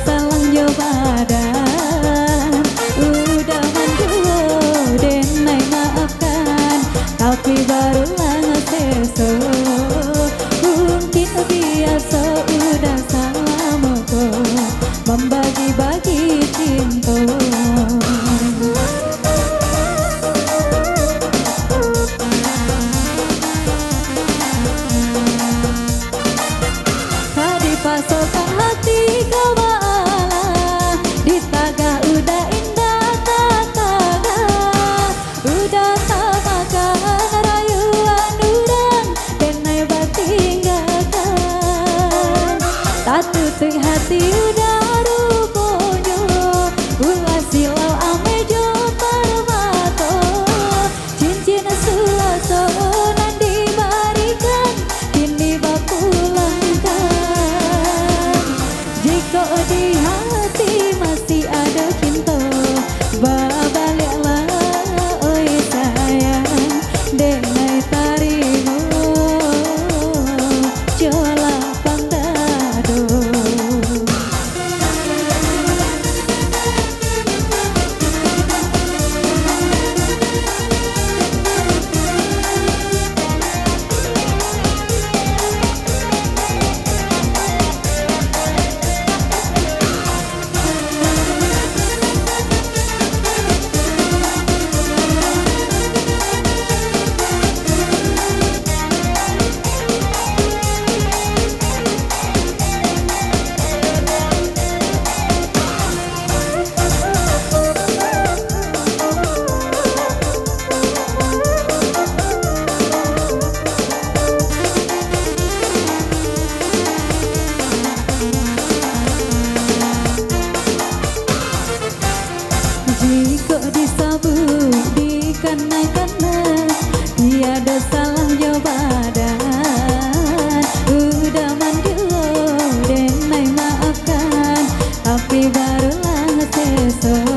salah yo badan. Udah mandua denai maafkan, tapi barulah ngeseso. Mungkin biasa udah salah moko membagi-bagi cinta. Pasokan hati kau malah di taga udah indah tataga, udah tamakan rayuan urang denai batinggalkan. Tak tutup hati udah ruponyo, ulah silau ame jo permato, cincin sulaso nan dibarikan kini bakulangkan. Jika di hati masih ada cinta, babaliklah oi sayang, denai tarimo jola pandado. Jika disabuk dikenai-kenai, tiada salah yo badan. Udah mandul denai maafkan, tapi barulah seso.